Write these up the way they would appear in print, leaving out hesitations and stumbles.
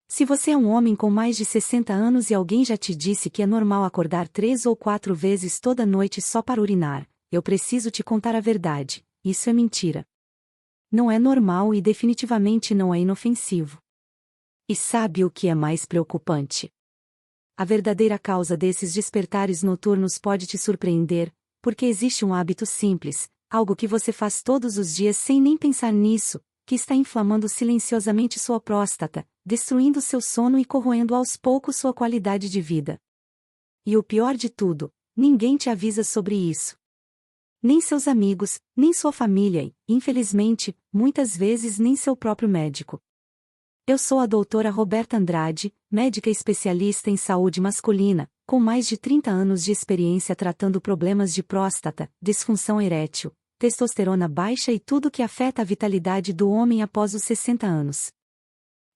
Se você é um homem com mais de 60 anos e alguém já te disse que é normal acordar 3 ou 4 vezes toda noite só para urinar, eu preciso te contar a verdade: isso é mentira. Não é normal e definitivamente não é inofensivo. E sabe o que é mais preocupante? A verdadeira causa desses despertares noturnos pode te surpreender, porque existe um hábito simples, algo que você faz todos os dias sem nem pensar nisso, que está inflamando silenciosamente sua próstata, destruindo seu sono e corroendo aos poucos sua qualidade de vida. E o pior de tudo, ninguém te avisa sobre isso. Nem seus amigos, nem sua família e, infelizmente, muitas vezes nem seu próprio médico. Eu sou a doutora Roberta Andrade, médica especialista em saúde masculina, com mais de 30 anos de experiência tratando problemas de próstata, disfunção erétil, testosterona baixa e tudo que afeta a vitalidade do homem após os 60 anos.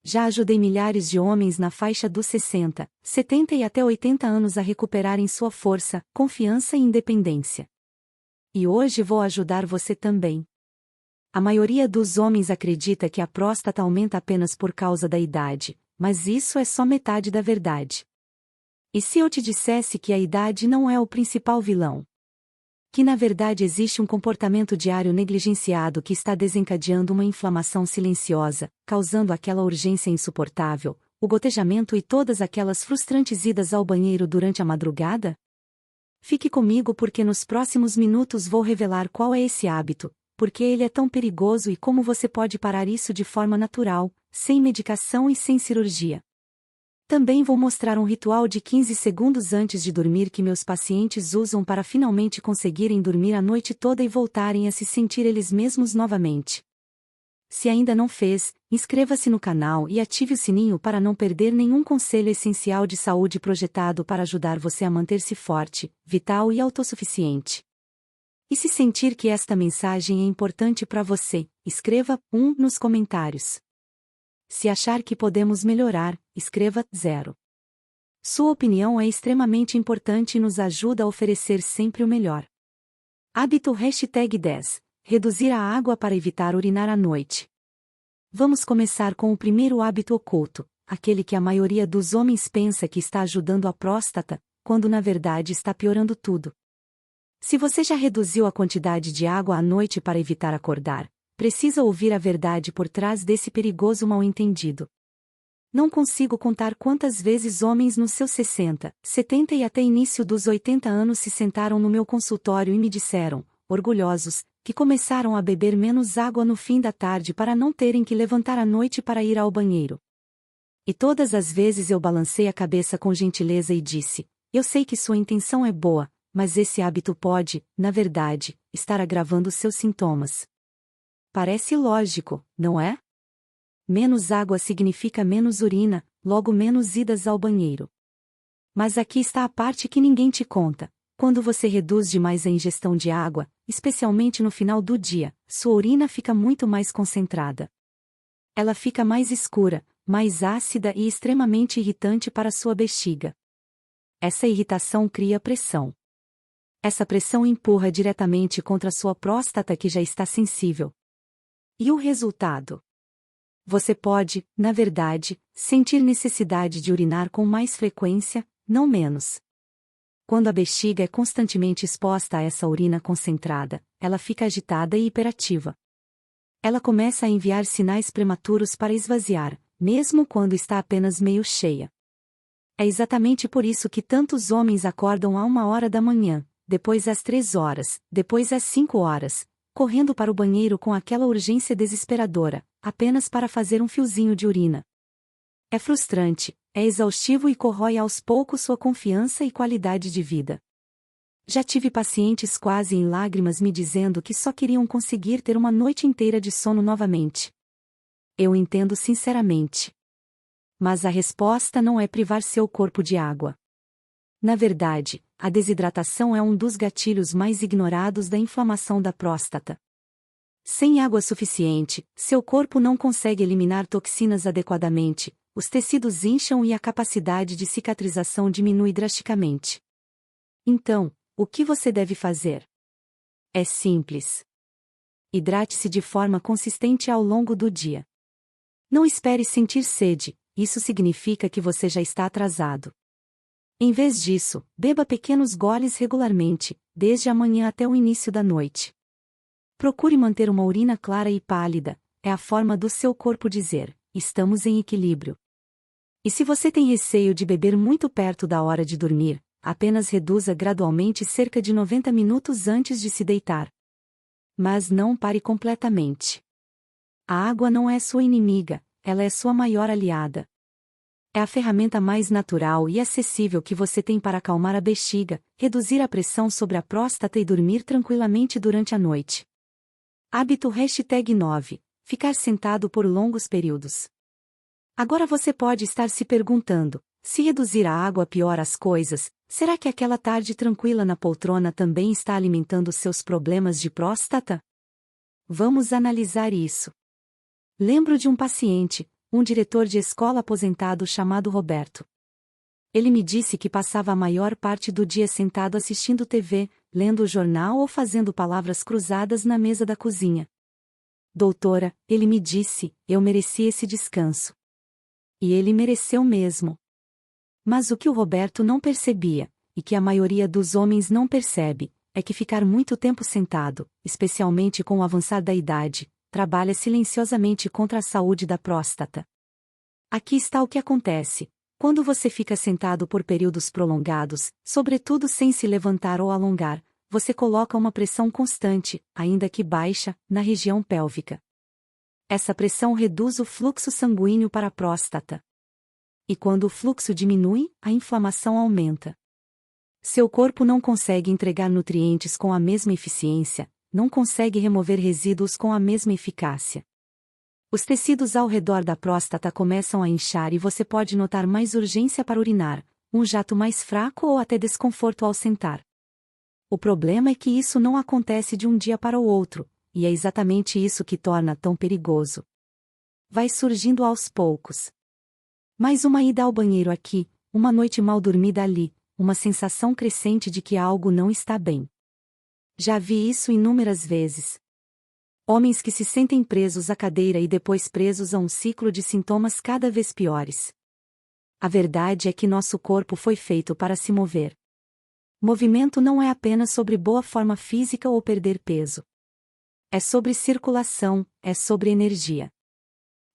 Já ajudei milhares de homens na faixa dos 60, 70 e até 80 anos a recuperarem sua força, confiança e independência. E hoje vou ajudar você também. A maioria dos homens acredita que a próstata aumenta apenas por causa da idade, mas isso é só metade da verdade. E se eu te dissesse que a idade não é o principal vilão? Que na verdade existe um comportamento diário negligenciado que está desencadeando uma inflamação silenciosa, causando aquela urgência insuportável, o gotejamento e todas aquelas frustrantes idas ao banheiro durante a madrugada? Fique comigo porque nos próximos minutos vou revelar qual é esse hábito, porque ele é tão perigoso e como você pode parar isso de forma natural, sem medicação e sem cirurgia. Também vou mostrar um ritual de 15 segundos antes de dormir que meus pacientes usam para finalmente conseguirem dormir a noite toda e voltarem a se sentir eles mesmos novamente. Se ainda não fez, inscreva-se no canal e ative o sininho para não perder nenhum conselho essencial de saúde projetado para ajudar você a manter-se forte, vital e autossuficiente. E se sentir que esta mensagem é importante para você, escreva 1 nos comentários. Se achar que podemos melhorar, escreva 0. Sua opinião é extremamente importante e nos ajuda a oferecer sempre o melhor. Hábito #10. Reduzir a água para evitar urinar à noite. Vamos começar com o primeiro hábito oculto, aquele que a maioria dos homens pensa que está ajudando a próstata, quando na verdade está piorando tudo. Se você já reduziu a quantidade de água à noite para evitar acordar, precisa ouvir a verdade por trás desse perigoso mal-entendido. Não consigo contar quantas vezes homens nos seus 60, 70 e até início dos 80 anos se sentaram no meu consultório e me disseram, orgulhosos, que começaram a beber menos água no fim da tarde para não terem que levantar à noite para ir ao banheiro. E todas as vezes eu balancei a cabeça com gentileza e disse, eu sei que sua intenção é boa, mas esse hábito pode, na verdade, estar agravando seus sintomas. Parece lógico, não é? Menos água significa menos urina, logo menos idas ao banheiro. Mas aqui está a parte que ninguém te conta. Quando você reduz demais a ingestão de água, especialmente no final do dia, sua urina fica muito mais concentrada. Ela fica mais escura, mais ácida e extremamente irritante para sua bexiga. Essa irritação cria pressão. Essa pressão empurra diretamente contra sua próstata que já está sensível. E o resultado? Você pode, na verdade, sentir necessidade de urinar com mais frequência, não menos. Quando a bexiga é constantemente exposta a essa urina concentrada, ela fica agitada e hiperativa. Ela começa a enviar sinais prematuros para esvaziar, mesmo quando está apenas meio cheia. É exatamente por isso que tantos homens acordam a 1 hora da manhã, depois às 3 horas, depois às 5 horas, correndo para o banheiro com aquela urgência desesperadora, apenas para fazer um fiozinho de urina. É frustrante, é exaustivo e corrói aos poucos sua confiança e qualidade de vida. Já tive pacientes quase em lágrimas me dizendo que só queriam conseguir ter uma noite inteira de sono novamente. Eu entendo sinceramente. Mas a resposta não é privar seu corpo de água. Na verdade, a desidratação é um dos gatilhos mais ignorados da inflamação da próstata. Sem água suficiente, seu corpo não consegue eliminar toxinas adequadamente, os tecidos incham e a capacidade de cicatrização diminui drasticamente. Então, o que você deve fazer? É simples. Hidrate-se de forma consistente ao longo do dia. Não espere sentir sede, isso significa que você já está atrasado. Em vez disso, beba pequenos goles regularmente, desde a manhã até o início da noite. Procure manter uma urina clara e pálida, é a forma do seu corpo dizer: estamos em equilíbrio. E se você tem receio de beber muito perto da hora de dormir, apenas reduza gradualmente cerca de 90 minutos antes de se deitar. Mas não pare completamente. A água não é sua inimiga, ela é sua maior aliada. É a ferramenta mais natural e acessível que você tem para acalmar a bexiga, reduzir a pressão sobre a próstata e dormir tranquilamente durante a noite. Hábito #9. Ficar sentado por longos períodos. Agora você pode estar se perguntando: se reduzir a água piora as coisas, será que aquela tarde tranquila na poltrona também está alimentando seus problemas de próstata? Vamos analisar isso. Lembro de um paciente, um diretor de escola aposentado chamado Roberto. Ele me disse que passava a maior parte do dia sentado assistindo TV, lendo o jornal ou fazendo palavras cruzadas na mesa da cozinha. Doutora, ele me disse, eu mereci esse descanso. E ele mereceu mesmo. Mas o que o Roberto não percebia, e que a maioria dos homens não percebe, é que ficar muito tempo sentado, especialmente com o avançar da idade, trabalha silenciosamente contra a saúde da próstata. Aqui está o que acontece. Quando você fica sentado por períodos prolongados, sobretudo sem se levantar ou alongar, você coloca uma pressão constante, ainda que baixa, na região pélvica. Essa pressão reduz o fluxo sanguíneo para a próstata. E quando o fluxo diminui, a inflamação aumenta. Seu corpo não consegue entregar nutrientes com a mesma eficiência, não consegue remover resíduos com a mesma eficácia. Os tecidos ao redor da próstata começam a inchar e você pode notar mais urgência para urinar, um jato mais fraco ou até desconforto ao sentar. O problema é que isso não acontece de um dia para o outro, e é exatamente isso que torna tão perigoso. Vai surgindo aos poucos. Mais uma ida ao banheiro aqui, uma noite mal dormida ali, uma sensação crescente de que algo não está bem. Já vi isso inúmeras vezes. Homens que se sentem presos à cadeira e depois presos a um ciclo de sintomas cada vez piores. A verdade é que nosso corpo foi feito para se mover. Movimento não é apenas sobre boa forma física ou perder peso. É sobre circulação, é sobre energia.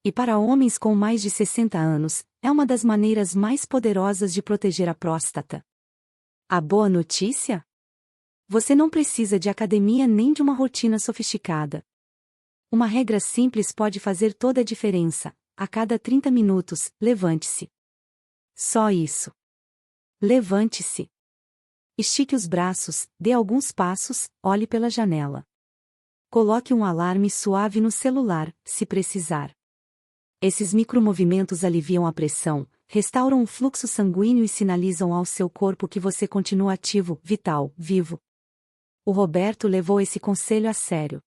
E para homens com mais de 60 anos, é uma das maneiras mais poderosas de proteger a próstata. A boa notícia? Você não precisa de academia nem de uma rotina sofisticada. Uma regra simples pode fazer toda a diferença. A cada 30 minutos, levante-se. Só isso. Levante-se. Estique os braços, dê alguns passos, olhe pela janela. Coloque um alarme suave no celular, se precisar. Esses micromovimentos aliviam a pressão, restauram o fluxo sanguíneo e sinalizam ao seu corpo que você continua ativo, vital, vivo. O Roberto levou esse conselho a sério.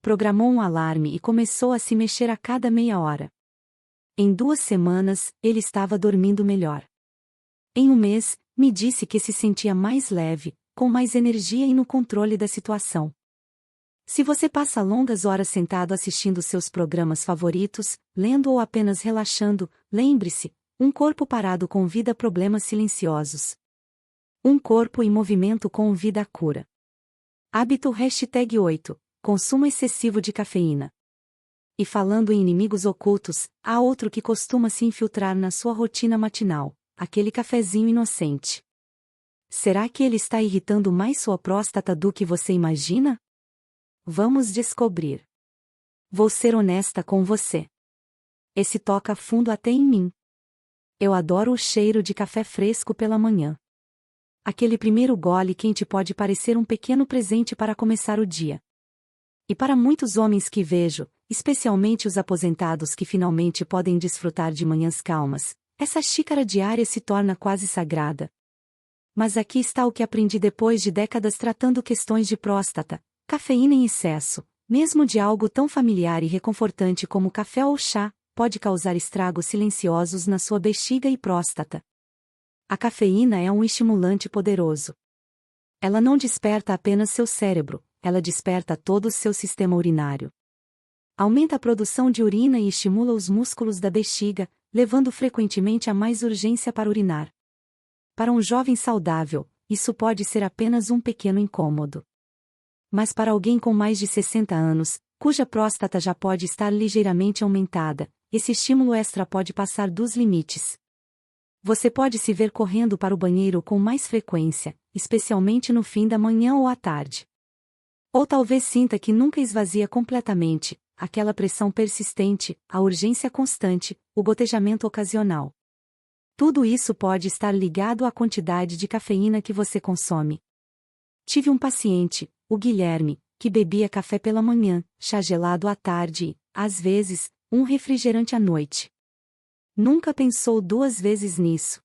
Programou um alarme e começou a se mexer a cada meia hora. Em 2 semanas, ele estava dormindo melhor. Em um mês, me disse que se sentia mais leve, com mais energia e no controle da situação. Se você passa longas horas sentado assistindo seus programas favoritos, lendo ou apenas relaxando, lembre-se, um corpo parado convida problemas silenciosos. Um corpo em movimento convida a cura. Hábito #8. Consumo excessivo de cafeína. E falando em inimigos ocultos, há outro que costuma se infiltrar na sua rotina matinal, aquele cafezinho inocente. Será que ele está irritando mais sua próstata do que você imagina? Vamos descobrir. Vou ser honesta com você. Esse toca fundo até em mim. Eu adoro o cheiro de café fresco pela manhã. Aquele primeiro gole quente pode parecer um pequeno presente para começar o dia. E para muitos homens que vejo, especialmente os aposentados que finalmente podem desfrutar de manhãs calmas, essa xícara diária se torna quase sagrada. Mas aqui está o que aprendi depois de décadas tratando questões de próstata: cafeína em excesso, mesmo de algo tão familiar e reconfortante como café ou chá, pode causar estragos silenciosos na sua bexiga e próstata. A cafeína é um estimulante poderoso. Ela não desperta apenas seu cérebro, ela desperta todo o seu sistema urinário. Aumenta a produção de urina e estimula os músculos da bexiga, levando frequentemente a mais urgência para urinar. Para um jovem saudável, isso pode ser apenas um pequeno incômodo. Mas para alguém com mais de 60 anos, cuja próstata já pode estar ligeiramente aumentada, esse estímulo extra pode passar dos limites. Você pode se ver correndo para o banheiro com mais frequência, especialmente no fim da manhã ou à tarde. Ou talvez sinta que nunca esvazia completamente, aquela pressão persistente, a urgência constante, o gotejamento ocasional. Tudo isso pode estar ligado à quantidade de cafeína que você consome. Tive um paciente, o Guilherme, que bebia café pela manhã, chá gelado à tarde e, às vezes, um refrigerante à noite. Nunca pensou duas vezes nisso.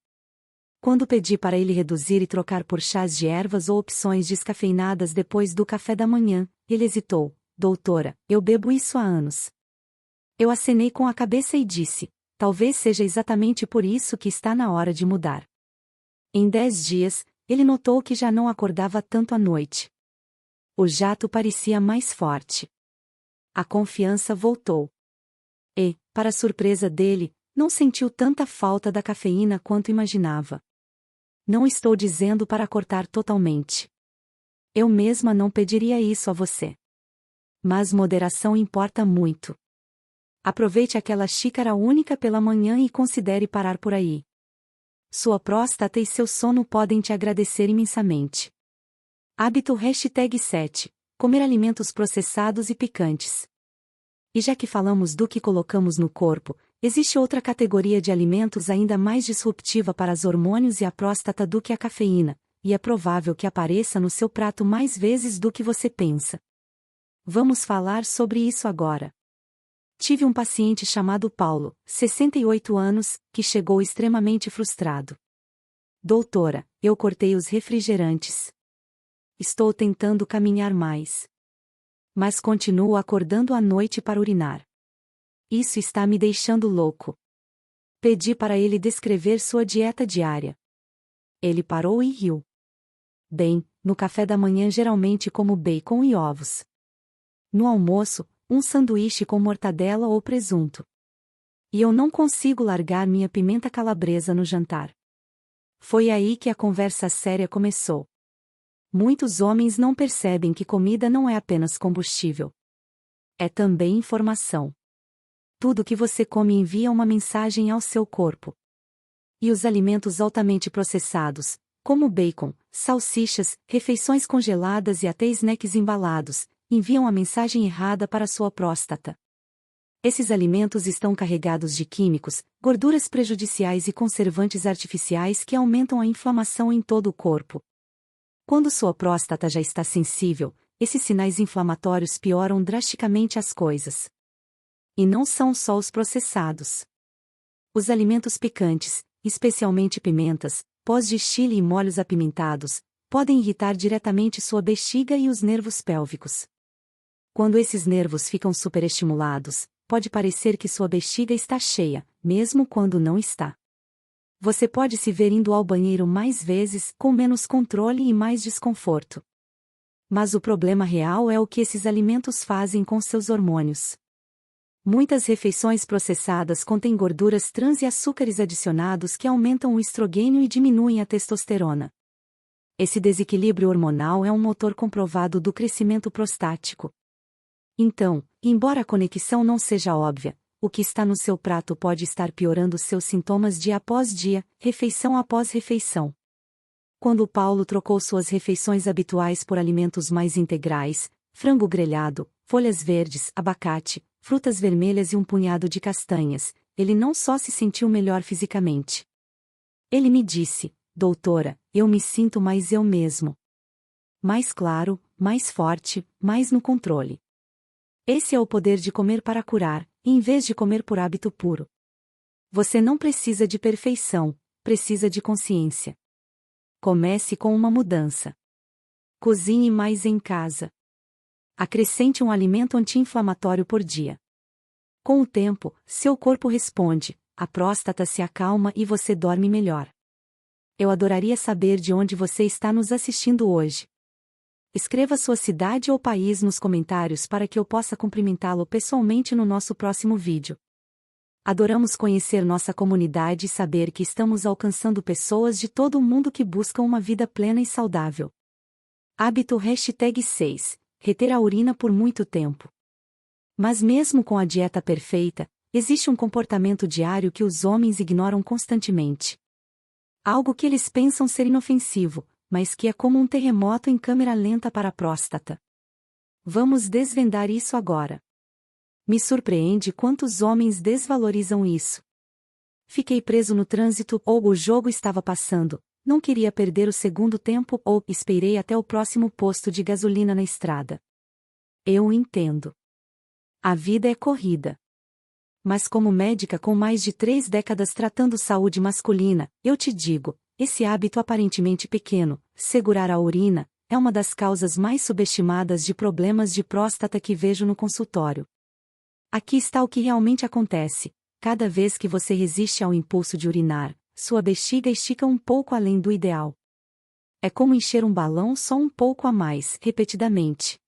Quando pedi para ele reduzir e trocar por chás de ervas ou opções descafeinadas depois do café da manhã, ele hesitou. Doutora, eu bebo isso há anos. Eu acenei com a cabeça e disse, talvez seja exatamente por isso que está na hora de mudar. Em 10 dias, ele notou que já não acordava tanto à noite. O jato parecia mais forte. A confiança voltou. E, para surpresa dele, não sentiu tanta falta da cafeína quanto imaginava. Não estou dizendo para cortar totalmente. Eu mesma não pediria isso a você. Mas moderação importa muito. Aproveite aquela xícara única pela manhã e considere parar por aí. Sua próstata e seu sono podem te agradecer imensamente. Hábito #7. Comer alimentos processados e picantes. E já que falamos do que colocamos no corpo, existe outra categoria de alimentos ainda mais disruptiva para os hormônios e a próstata do que a cafeína, e é provável que apareça no seu prato mais vezes do que você pensa. Vamos falar sobre isso agora. Tive um paciente chamado Paulo, 68 anos, que chegou extremamente frustrado. Doutora, eu cortei os refrigerantes. Estou tentando caminhar mais. Mas continuo acordando à noite para urinar. Isso está me deixando louco. Pedi para ele descrever sua dieta diária. Ele parou e riu. Bem, no café da manhã geralmente como bacon e ovos. No almoço, um sanduíche com mortadela ou presunto. E eu não consigo largar minha pimenta calabresa no jantar. Foi aí que a conversa séria começou. Muitos homens não percebem que comida não é apenas combustível. É também informação. Tudo que você come envia uma mensagem ao seu corpo. E os alimentos altamente processados, como bacon, salsichas, refeições congeladas e até snacks embalados, enviam a mensagem errada para sua próstata. Esses alimentos estão carregados de químicos, gorduras prejudiciais e conservantes artificiais que aumentam a inflamação em todo o corpo. Quando sua próstata já está sensível, esses sinais inflamatórios pioram drasticamente as coisas. E não são só os processados. Os alimentos picantes, especialmente pimentas, pós de chile e molhos apimentados, podem irritar diretamente sua bexiga e os nervos pélvicos. Quando esses nervos ficam superestimulados, pode parecer que sua bexiga está cheia, mesmo quando não está. Você pode se ver indo ao banheiro mais vezes, com menos controle e mais desconforto. Mas o problema real é o que esses alimentos fazem com seus hormônios. Muitas refeições processadas contêm gorduras trans e açúcares adicionados que aumentam o estrogênio e diminuem a testosterona. Esse desequilíbrio hormonal é um motor comprovado do crescimento prostático. Então, embora a conexão não seja óbvia, o que está no seu prato pode estar piorando seus sintomas dia após dia, refeição após refeição. Quando Paulo trocou suas refeições habituais por alimentos mais integrais, frango grelhado, folhas verdes, abacate, frutas vermelhas e um punhado de castanhas, ele não só se sentiu melhor fisicamente. Ele me disse, doutora, eu me sinto mais eu mesmo. Mais claro, mais forte, mais no controle. Esse é o poder de comer para curar, em vez de comer por hábito puro. Você não precisa de perfeição, precisa de consciência. Comece com uma mudança. Cozinhe mais em casa. Acrescente um alimento anti-inflamatório por dia. Com o tempo, seu corpo responde, a próstata se acalma e você dorme melhor. Eu adoraria saber de onde você está nos assistindo hoje. Escreva sua cidade ou país nos comentários para que eu possa cumprimentá-lo pessoalmente no nosso próximo vídeo. Adoramos conhecer nossa comunidade e saber que estamos alcançando pessoas de todo o mundo que buscam uma vida plena e saudável. Hábito #6. Reter a urina por muito tempo. Mas mesmo com a dieta perfeita, existe um comportamento diário que os homens ignoram constantemente. Algo que eles pensam ser inofensivo, mas que é como um terremoto em câmera lenta para a próstata. Vamos desvendar isso agora. Me surpreende quantos homens desvalorizam isso. Fiquei preso no trânsito ou o jogo estava passando, não queria perder o segundo tempo ou esperei até o próximo posto de gasolina na estrada. Eu entendo. A vida é corrida. Mas como médica com mais de 3 décadas tratando saúde masculina, eu te digo, esse hábito aparentemente pequeno, segurar a urina, é uma das causas mais subestimadas de problemas de próstata que vejo no consultório. Aqui está o que realmente acontece. Cada vez que você resiste ao impulso de urinar, sua bexiga estica um pouco além do ideal. É como encher um balão só um pouco a mais, repetidamente.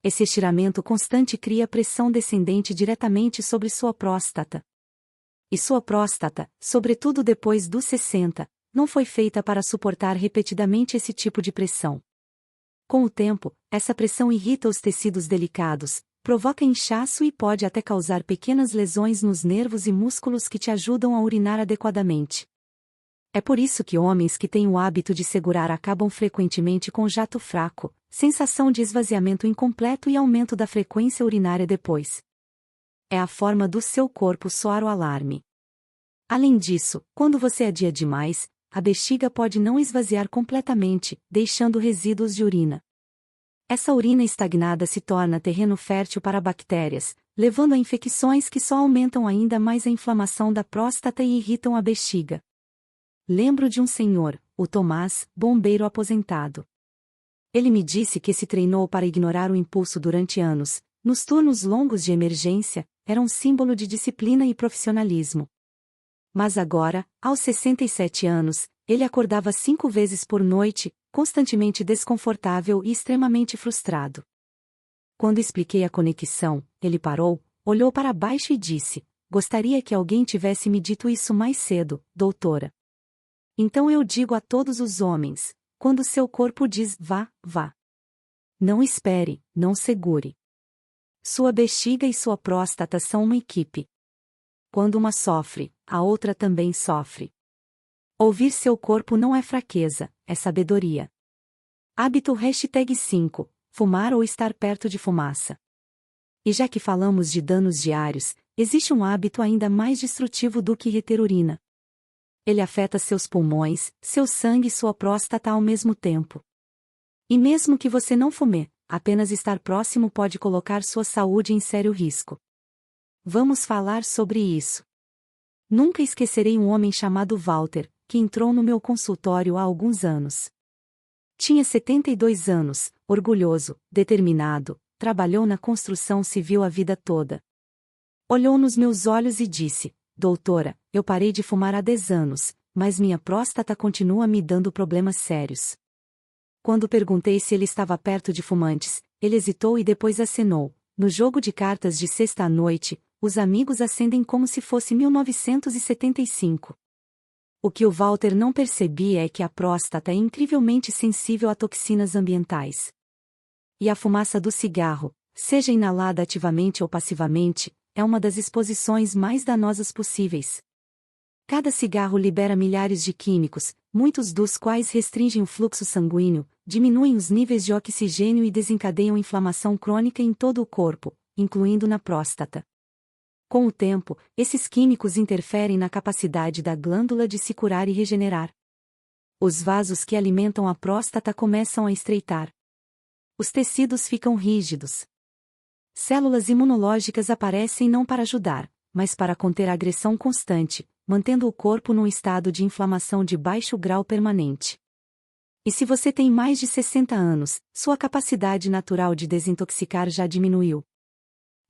Esse estiramento constante cria pressão descendente diretamente sobre sua próstata. E sua próstata, sobretudo depois dos 60, não foi feita para suportar repetidamente esse tipo de pressão. Com o tempo, essa pressão irrita os tecidos delicados, provoca inchaço e pode até causar pequenas lesões nos nervos e músculos que te ajudam a urinar adequadamente. É por isso que homens que têm o hábito de segurar acabam frequentemente com jato fraco, sensação de esvaziamento incompleto e aumento da frequência urinária depois. É a forma do seu corpo soar o alarme. Além disso, quando você adia demais, a bexiga pode não esvaziar completamente, deixando resíduos de urina. Essa urina estagnada se torna terreno fértil para bactérias, levando a infecções que só aumentam ainda mais a inflamação da próstata e irritam a bexiga. Lembro de um senhor, o Tomás, bombeiro aposentado. Ele me disse que se treinou para ignorar o impulso durante anos, nos turnos longos de emergência, era um símbolo de disciplina e profissionalismo. Mas agora, aos 67 anos, ele acordava 5 vezes por noite, constantemente desconfortável e extremamente frustrado. Quando expliquei a conexão, ele parou, olhou para baixo e disse: "Gostaria que alguém tivesse me dito isso mais cedo, doutora." Então eu digo a todos os homens: quando seu corpo diz vá, vá. Não espere, não segure. Sua bexiga e sua próstata são uma equipe. Quando uma sofre, a outra também sofre. Ouvir seu corpo não é fraqueza, é sabedoria. Hábito #5. Fumar ou estar perto de fumaça. E já que falamos de danos diários, existe um hábito ainda mais destrutivo do que reter urina. Ele afeta seus pulmões, seu sangue e sua próstata ao mesmo tempo. E mesmo que você não fume, apenas estar próximo pode colocar sua saúde em sério risco. Vamos falar sobre isso. Nunca esquecerei um homem chamado Walter, que entrou no meu consultório há alguns anos. Tinha 72 anos, orgulhoso, determinado, trabalhou na construção civil a vida toda. Olhou nos meus olhos e disse: "Doutora, eu parei de fumar há 10 anos, mas minha próstata continua me dando problemas sérios." Quando perguntei se ele estava perto de fumantes, ele hesitou e depois acenou: "No jogo de cartas de sexta à noite, os amigos acendem como se fosse 1975. O que o Walter não percebia é que a próstata é incrivelmente sensível a toxinas ambientais. E a fumaça do cigarro, seja inalada ativamente ou passivamente, é uma das exposições mais danosas possíveis. Cada cigarro libera milhares de químicos, muitos dos quais restringem o fluxo sanguíneo, diminuem os níveis de oxigênio e desencadeiam inflamação crônica em todo o corpo, incluindo na próstata. Com o tempo, esses químicos interferem na capacidade da glândula de se curar e regenerar. Os vasos que alimentam a próstata começam a estreitar. Os tecidos ficam rígidos. Células imunológicas aparecem não para ajudar, mas para conter a agressão constante, mantendo o corpo num estado de inflamação de baixo grau permanente. E se você tem mais de 60 anos, sua capacidade natural de desintoxicar já diminuiu.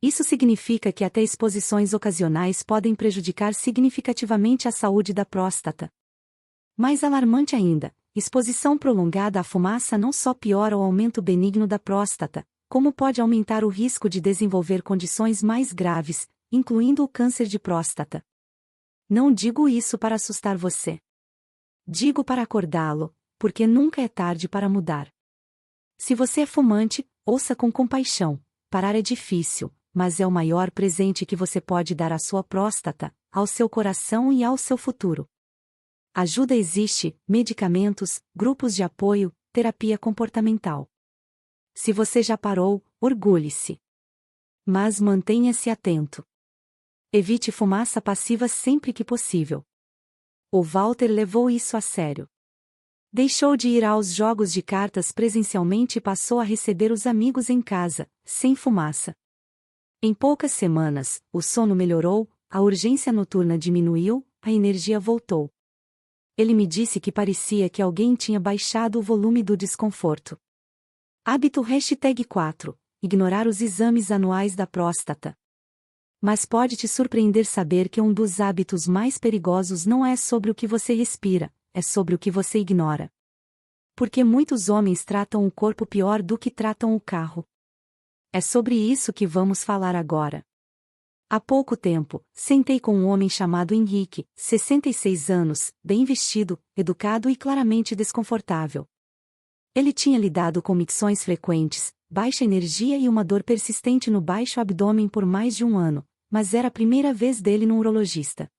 Isso significa que até exposições ocasionais podem prejudicar significativamente a saúde da próstata. Mais alarmante ainda, exposição prolongada à fumaça não só piora o aumento benigno da próstata, como pode aumentar o risco de desenvolver condições mais graves, incluindo o câncer de próstata. Não digo isso para assustar você. Digo para acordá-lo, porque nunca é tarde para mudar. Se você é fumante, ouça com compaixão. Parar é difícil, mas é o maior presente que você pode dar à sua próstata, ao seu coração e ao seu futuro. Ajuda existe, medicamentos, grupos de apoio, terapia comportamental. Se você já parou, orgulhe-se. Mas mantenha-se atento. Evite fumaça passiva sempre que possível. O Walter levou isso a sério. Deixou de ir aos jogos de cartas presencialmente e passou a receber os amigos em casa, sem fumaça. Em poucas semanas, o sono melhorou, a urgência noturna diminuiu, a energia voltou. Ele me disse que parecia que alguém tinha baixado o volume do desconforto. Hábito #4. Ignorar os exames anuais da próstata. Mas pode te surpreender saber que um dos hábitos mais perigosos não é sobre o que você respira, é sobre o que você ignora. Porque muitos homens tratam o corpo pior do que tratam o carro. É sobre isso que vamos falar agora. Há pouco tempo, sentei com um homem chamado Henrique, 66 anos, bem vestido, educado e claramente desconfortável. Ele tinha lidado com micções frequentes, baixa energia e uma dor persistente no baixo abdômen por mais de um ano, mas era a primeira vez dele num urologista.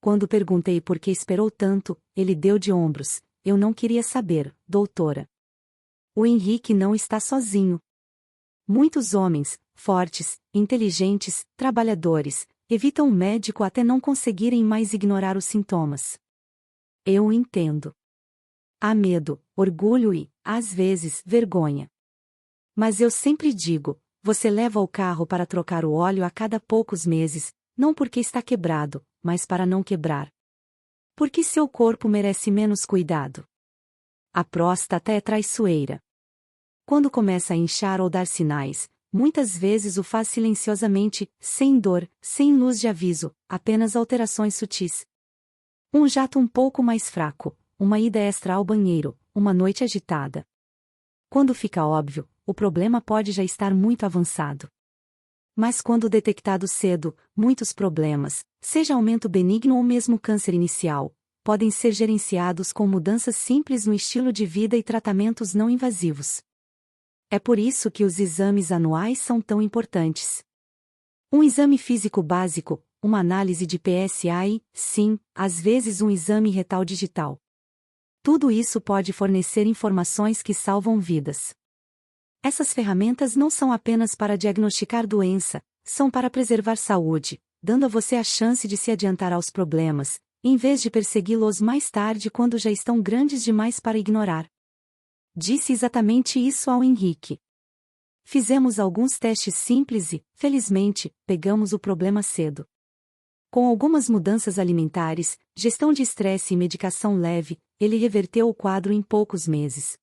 Quando perguntei por que esperou tanto, ele deu de ombros: "Eu não queria saber, doutora. O Henrique não está sozinho. Muitos homens, fortes, inteligentes, trabalhadores, evitam o médico até não conseguirem mais ignorar os sintomas. Eu entendo. Há medo, orgulho e, às vezes, vergonha. Mas eu sempre digo, você leva o carro para trocar o óleo a cada poucos meses, não porque está quebrado, mas para não quebrar. Porque seu corpo merece menos cuidado. A próstata é traiçoeira. Quando começa a inchar ou dar sinais, muitas vezes o faz silenciosamente, sem dor, sem luz de aviso, apenas alterações sutis. Um jato um pouco mais fraco, uma ida extra ao banheiro, uma noite agitada. Quando fica óbvio, o problema pode já estar muito avançado. Mas quando detectado cedo, muitos problemas, seja aumento benigno ou mesmo câncer inicial, podem ser gerenciados com mudanças simples no estilo de vida e tratamentos não invasivos. É por isso que os exames anuais são tão importantes. Um exame físico básico, uma análise de PSA e, sim, às vezes um exame retal digital. Tudo isso pode fornecer informações que salvam vidas. Essas ferramentas não são apenas para diagnosticar doença, são para preservar saúde, dando a você a chance de se adiantar aos problemas, em vez de persegui-los mais tarde quando já estão grandes demais para ignorar. Disse exatamente isso ao Henrique. Fizemos alguns testes simples e, felizmente, pegamos o problema cedo. Com algumas mudanças alimentares, gestão de estresse e medicação leve, ele reverteu o quadro em poucos meses.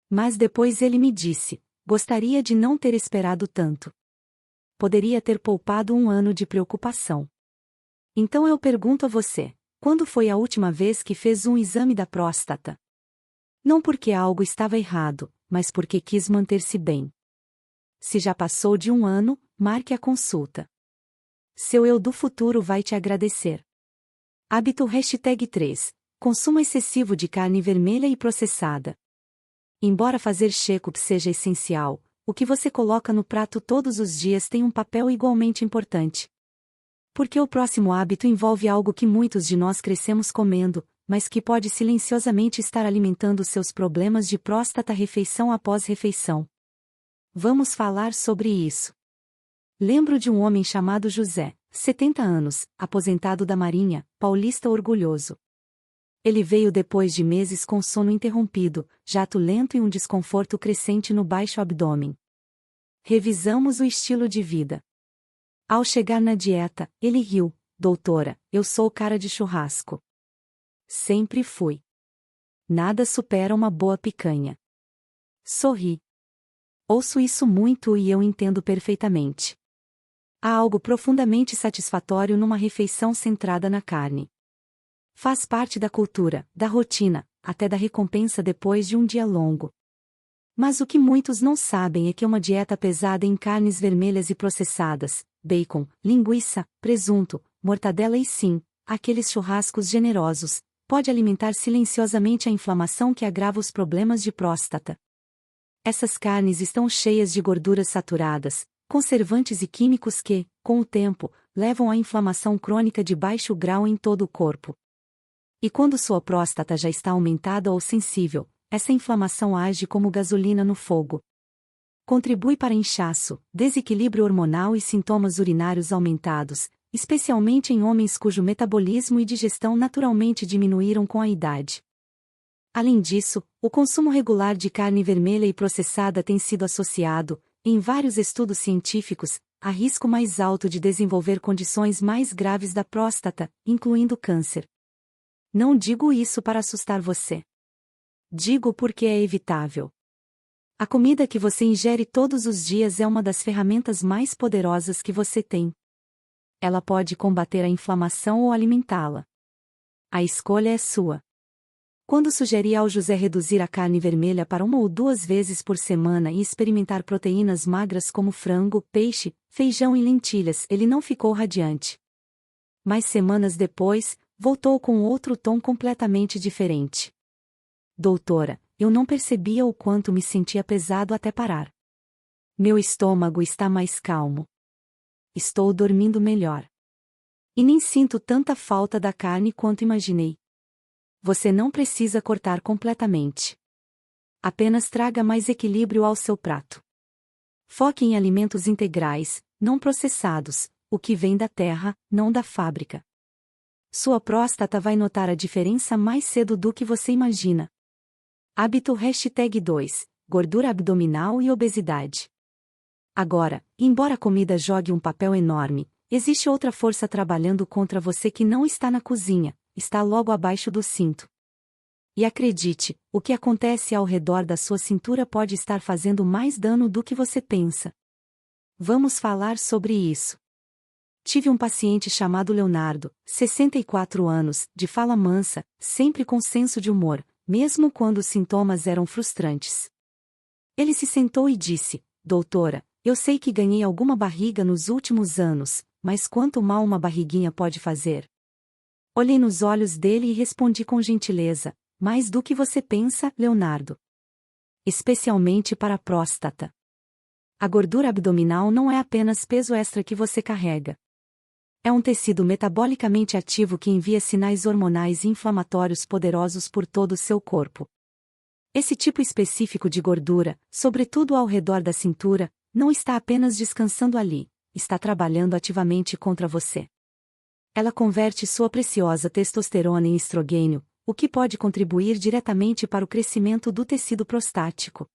Mas depois ele me disse: gostaria de não ter esperado tanto. Poderia ter poupado um ano de preocupação. Então eu pergunto a você: quando foi a última vez que fez um exame da próstata? Não porque algo estava errado, mas porque quis manter-se bem. Se já passou de um ano, marque a consulta. Seu eu do futuro vai te agradecer. Hábito #3. Consumo excessivo de carne vermelha e processada. Embora fazer check-up seja essencial, o que você coloca no prato todos os dias tem um papel igualmente importante. Porque o próximo hábito envolve algo que muitos de nós crescemos comendo, mas que pode silenciosamente estar alimentando seus problemas de próstata refeição após refeição. Vamos falar sobre isso. Lembro de um homem chamado José, 70 anos, aposentado da Marinha, paulista orgulhoso. Ele veio depois de meses com sono interrompido, jato lento e um desconforto crescente no baixo abdômen. Revisamos o estilo de vida. Ao chegar na dieta, ele riu: doutora, eu sou cara de churrasco. Sempre fui. Nada supera uma boa picanha. Sorri. Ouço isso muito e eu entendo perfeitamente. Há algo profundamente satisfatório numa refeição centrada na carne. Faz parte da cultura, da rotina, até da recompensa depois de um dia longo. Mas o que muitos não sabem é que uma dieta pesada em carnes vermelhas e processadas, bacon, linguiça, presunto, mortadela e sim, aqueles churrascos generosos, pode alimentar silenciosamente a inflamação que agrava os problemas de próstata. Essas carnes estão cheias de gorduras saturadas, conservantes e químicos que, com o tempo, levam à inflamação crônica de baixo grau em todo o corpo. E quando sua próstata já está aumentada ou sensível, essa inflamação age como gasolina no fogo. Contribui para inchaço, desequilíbrio hormonal e sintomas urinários aumentados, especialmente em homens cujo metabolismo e digestão naturalmente diminuíram com a idade. Além disso, o consumo regular de carne vermelha e processada tem sido associado, em vários estudos científicos, a risco mais alto de desenvolver condições mais graves da próstata, incluindo câncer. Não digo isso para assustar você. Digo porque é evitável. A comida que você ingere todos os dias é uma das ferramentas mais poderosas que você tem. Ela pode combater a inflamação ou alimentá-la. A escolha é sua. Quando sugeri ao José reduzir a carne vermelha para 1 ou 2 vezes por semana e experimentar proteínas magras como frango, peixe, feijão e lentilhas, ele não ficou radiante. Mas semanas depois, voltou com outro tom completamente diferente. Doutora, eu não percebia o quanto me sentia pesado até parar. Meu estômago está mais calmo. Estou dormindo melhor. E nem sinto tanta falta da carne quanto imaginei. Você não precisa cortar completamente. Apenas traga mais equilíbrio ao seu prato. Foque em alimentos integrais, não processados, o que vem da terra, não da fábrica. Sua próstata vai notar a diferença mais cedo do que você imagina. Hábito #2: Gordura abdominal e obesidade. Agora, embora a comida jogue um papel enorme, existe outra força trabalhando contra você que não está na cozinha, está logo abaixo do cinto. E acredite, o que acontece ao redor da sua cintura pode estar fazendo mais dano do que você pensa. Vamos falar sobre isso. Tive um paciente chamado Leonardo, 64 anos, de fala mansa, sempre com senso de humor, mesmo quando os sintomas eram frustrantes. Ele se sentou e disse: Doutora, eu sei que ganhei alguma barriga nos últimos anos, mas quanto mal uma barriguinha pode fazer? Olhei nos olhos dele e respondi com gentileza: mais do que você pensa, Leonardo. Especialmente para a próstata. A gordura abdominal não é apenas peso extra que você carrega. É um tecido metabolicamente ativo que envia sinais hormonais e inflamatórios poderosos por todo o seu corpo. Esse tipo específico de gordura, sobretudo ao redor da cintura, não está apenas descansando ali, está trabalhando ativamente contra você. Ela converte sua preciosa testosterona em estrogênio, o que pode contribuir diretamente para o crescimento do tecido prostático.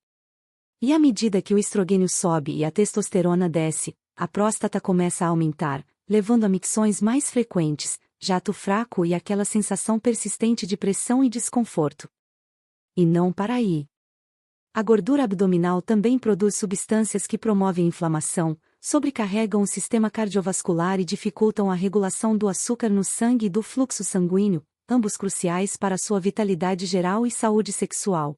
E à medida que o estrogênio sobe e a testosterona desce, a próstata começa a aumentar, levando a micções mais frequentes, jato fraco e aquela sensação persistente de pressão e desconforto. E não para aí. A gordura abdominal também produz substâncias que promovem inflamação, sobrecarregam o sistema cardiovascular e dificultam a regulação do açúcar no sangue e do fluxo sanguíneo, ambos cruciais para sua vitalidade geral e saúde sexual.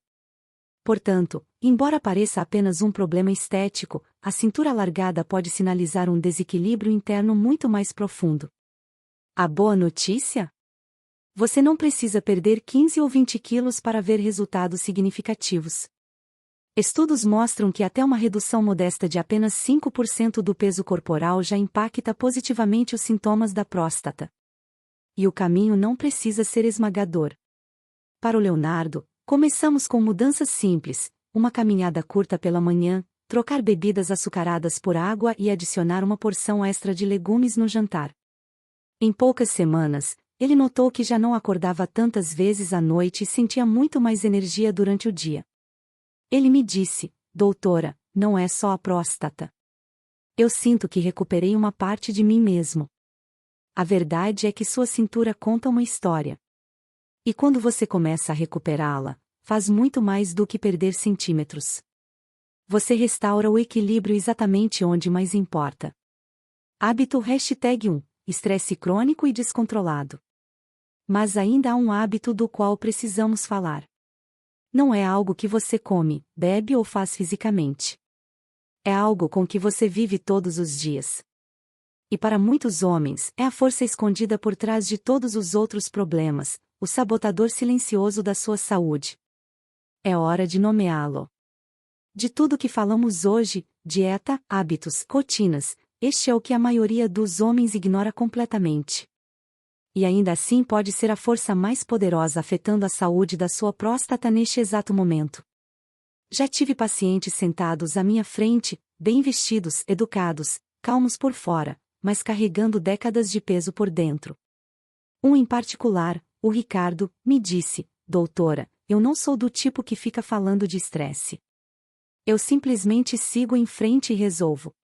Portanto, embora pareça apenas um problema estético, a cintura alargada pode sinalizar um desequilíbrio interno muito mais profundo. A boa notícia? Você não precisa perder 15 ou 20 quilos para ver resultados significativos. Estudos mostram que até uma redução modesta de apenas 5% do peso corporal já impacta positivamente os sintomas da próstata. E o caminho não precisa ser esmagador. Para o Leonardo, começamos com mudanças simples, uma caminhada curta pela manhã, trocar bebidas açucaradas por água e adicionar uma porção extra de legumes no jantar. Em poucas semanas, ele notou que já não acordava tantas vezes à noite e sentia muito mais energia durante o dia. Ele me disse: Doutora, não é só a próstata. Eu sinto que recuperei uma parte de mim mesmo. A verdade é que sua cintura conta uma história. E quando você começa a recuperá-la, faz muito mais do que perder centímetros. Você restaura o equilíbrio exatamente onde mais importa. Hábito #1: Estresse crônico e descontrolado. Mas ainda há um hábito do qual precisamos falar. Não é algo que você come, bebe ou faz fisicamente. É algo com que você vive todos os dias. E para muitos homens, é a força escondida por trás de todos os outros problemas, o sabotador silencioso da sua saúde. É hora de nomeá-lo. De tudo que falamos hoje, dieta, hábitos, rotinas, este é o que a maioria dos homens ignora completamente. E ainda assim pode ser a força mais poderosa afetando a saúde da sua próstata neste exato momento. Já tive pacientes sentados à minha frente, bem vestidos, educados, calmos por fora, mas carregando décadas de peso por dentro. Um em particular, o Ricardo, me disse: doutora, eu não sou do tipo que fica falando de estresse. Eu simplesmente sigo em frente e resolvo.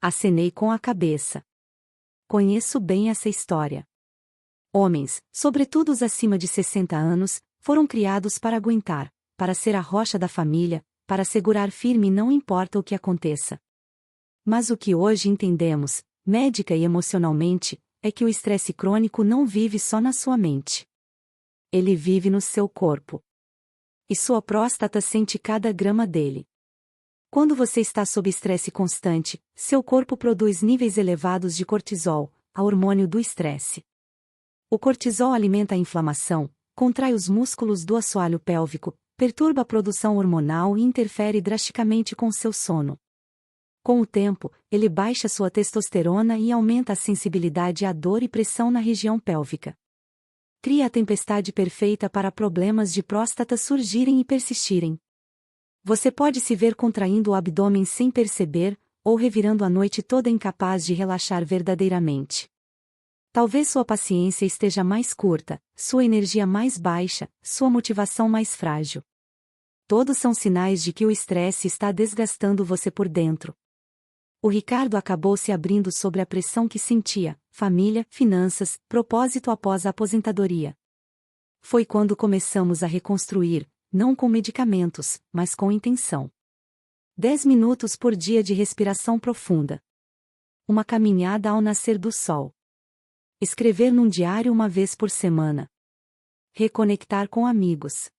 Acenei com a cabeça. Conheço bem essa história. Homens, sobretudo os acima de 60 anos, foram criados para aguentar, para ser a rocha da família, para segurar firme não importa o que aconteça. Mas o que hoje entendemos, médica e emocionalmente, é que o estresse crônico não vive só na sua mente. Ele vive no seu corpo. E sua próstata sente cada grama dele. Quando você está sob estresse constante, seu corpo produz níveis elevados de cortisol, a hormônio do estresse. O cortisol alimenta a inflamação, contrai os músculos do assoalho pélvico, perturba a produção hormonal e interfere drasticamente com seu sono. Com o tempo, ele baixa sua testosterona e aumenta a sensibilidade à dor e pressão na região pélvica. Cria a tempestade perfeita para problemas de próstata surgirem e persistirem. Você pode se ver contraindo o abdômen sem perceber, ou revirando a noite toda incapaz de relaxar verdadeiramente. Talvez sua paciência esteja mais curta, sua energia mais baixa, sua motivação mais frágil. Todos são sinais de que o estresse está desgastando você por dentro. O Ricardo acabou se abrindo sobre a pressão que sentia, família, finanças, propósito após a aposentadoria. Foi quando começamos a reconstruir, não com medicamentos, mas com intenção. 10 minutos por dia de respiração profunda. Uma caminhada ao nascer do sol. Escrever num diário uma vez por semana. Reconectar com amigos.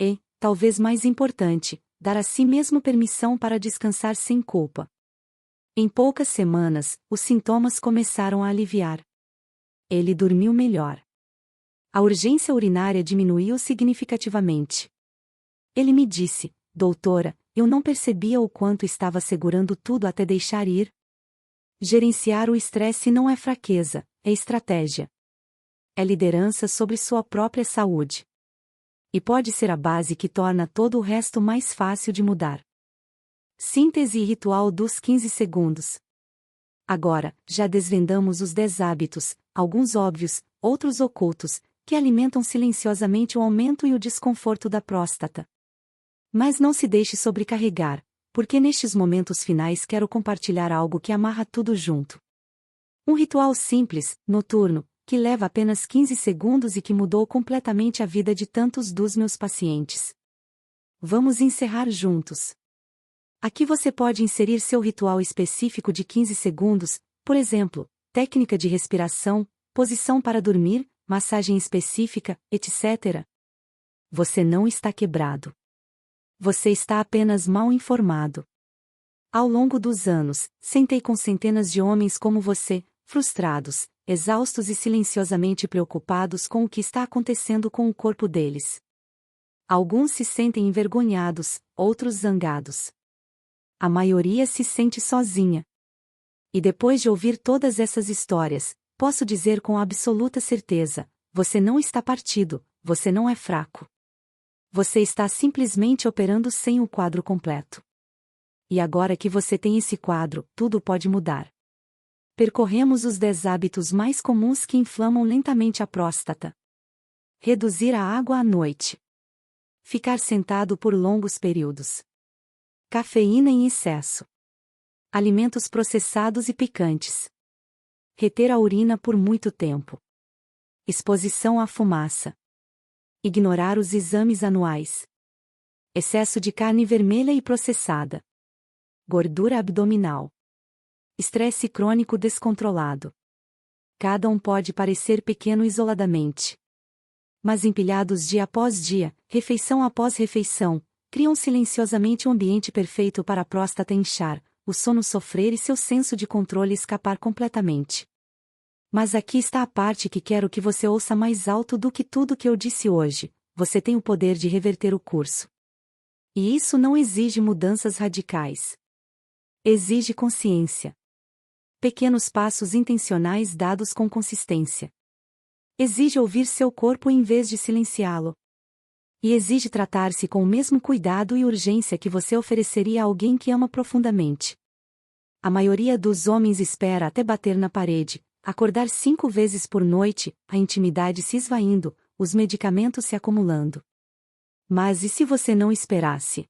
E, talvez mais importante, dar a si mesmo permissão para descansar sem culpa. Em poucas semanas, os sintomas começaram a aliviar. Ele dormiu melhor. A urgência urinária diminuiu significativamente. Ele me disse: doutora, eu não percebia o quanto estava segurando tudo até deixar ir. Gerenciar o estresse não é fraqueza, é estratégia. É liderança sobre sua própria saúde. E pode ser a base que torna todo o resto mais fácil de mudar. Síntese e ritual dos 15 segundos. Agora, já desvendamos os 10 hábitos, alguns óbvios, outros ocultos, que alimentam silenciosamente o aumento e o desconforto da próstata. Mas não se deixe sobrecarregar, porque nestes momentos finais quero compartilhar algo que amarra tudo junto. Um ritual simples, noturno, que leva apenas 15 segundos e que mudou completamente a vida de tantos dos meus pacientes. Vamos encerrar juntos. Aqui você pode inserir seu ritual específico de 15 segundos, por exemplo, técnica de respiração, posição para dormir, massagem específica, etc. Você não está quebrado. Você está apenas mal informado. Ao longo dos anos, sentei com centenas de homens como você, frustrados, exaustos e silenciosamente preocupados com o que está acontecendo com o corpo deles. Alguns se sentem envergonhados, outros zangados. A maioria se sente sozinha. E depois de ouvir todas essas histórias, posso dizer com absoluta certeza: você não está partido, você não é fraco. Você está simplesmente operando sem o quadro completo. E agora que você tem esse quadro, tudo pode mudar. Percorremos os 10 hábitos mais comuns que inflamam lentamente a próstata. Reduzir a água à noite. Ficar sentado por longos períodos. Cafeína em excesso. Alimentos processados e picantes. Reter a urina por muito tempo. Exposição à fumaça. Ignorar os exames anuais. Excesso de carne vermelha e processada. Gordura abdominal. Estresse crônico descontrolado. Cada um pode parecer pequeno isoladamente. Mas empilhados dia após dia, refeição após refeição, criam silenciosamente um ambiente perfeito para a próstata inchar, o sono sofrer e seu senso de controle escapar completamente. Mas aqui está a parte que quero que você ouça mais alto do que tudo que eu disse hoje: você tem o poder de reverter o curso. E isso não exige mudanças radicais. Exige consciência. Pequenos passos intencionais dados com consistência. Exige ouvir seu corpo em vez de silenciá-lo. E exige tratar-se com o mesmo cuidado e urgência que você ofereceria a alguém que ama profundamente. A maioria dos homens espera até bater na parede, acordar 5 vezes por noite, a intimidade se esvaindo, os medicamentos se acumulando. Mas e se você não esperasse?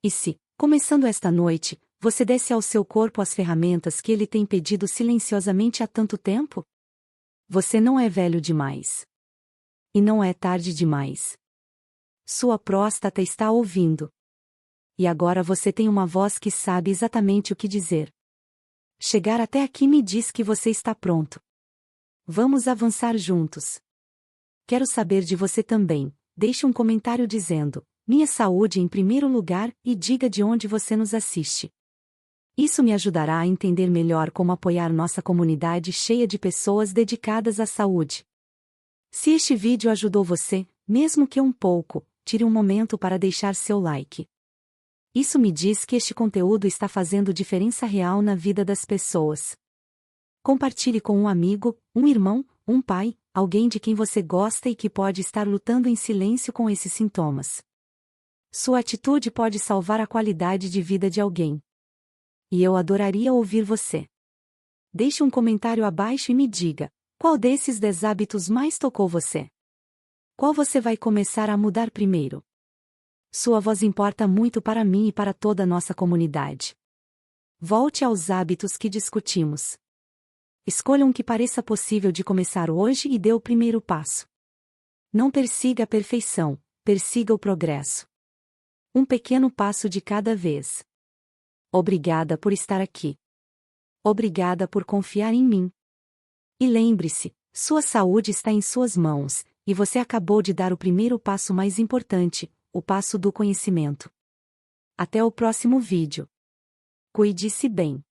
E se, começando esta noite, você desse ao seu corpo as ferramentas que ele tem pedido silenciosamente há tanto tempo? Você não é velho demais. E não é tarde demais. Sua próstata está ouvindo. E agora você tem uma voz que sabe exatamente o que dizer. Chegar até aqui me diz que você está pronto. Vamos avançar juntos. Quero saber de você também. Deixe um comentário dizendo: minha saúde em primeiro lugar, e diga de onde você nos assiste. Isso me ajudará a entender melhor como apoiar nossa comunidade cheia de pessoas dedicadas à saúde. Se este vídeo ajudou você, mesmo que um pouco, tire um momento para deixar seu like. Isso me diz que este conteúdo está fazendo diferença real na vida das pessoas. Compartilhe com um amigo, um irmão, um pai, alguém de quem você gosta e que pode estar lutando em silêncio com esses sintomas. Sua atitude pode salvar a qualidade de vida de alguém. E eu adoraria ouvir você. Deixe um comentário abaixo e me diga: qual desses 10 hábitos mais tocou você? Qual você vai começar a mudar primeiro? Sua voz importa muito para mim e para toda a nossa comunidade. Volte aos hábitos que discutimos. Escolha um que pareça possível de começar hoje e dê o primeiro passo. Não persiga a perfeição, persiga o progresso. Um pequeno passo de cada vez. Obrigada por estar aqui. Obrigada por confiar em mim. E lembre-se, sua saúde está em suas mãos, e você acabou de dar o primeiro passo mais importante, o passo do conhecimento. Até o próximo vídeo. Cuide-se bem.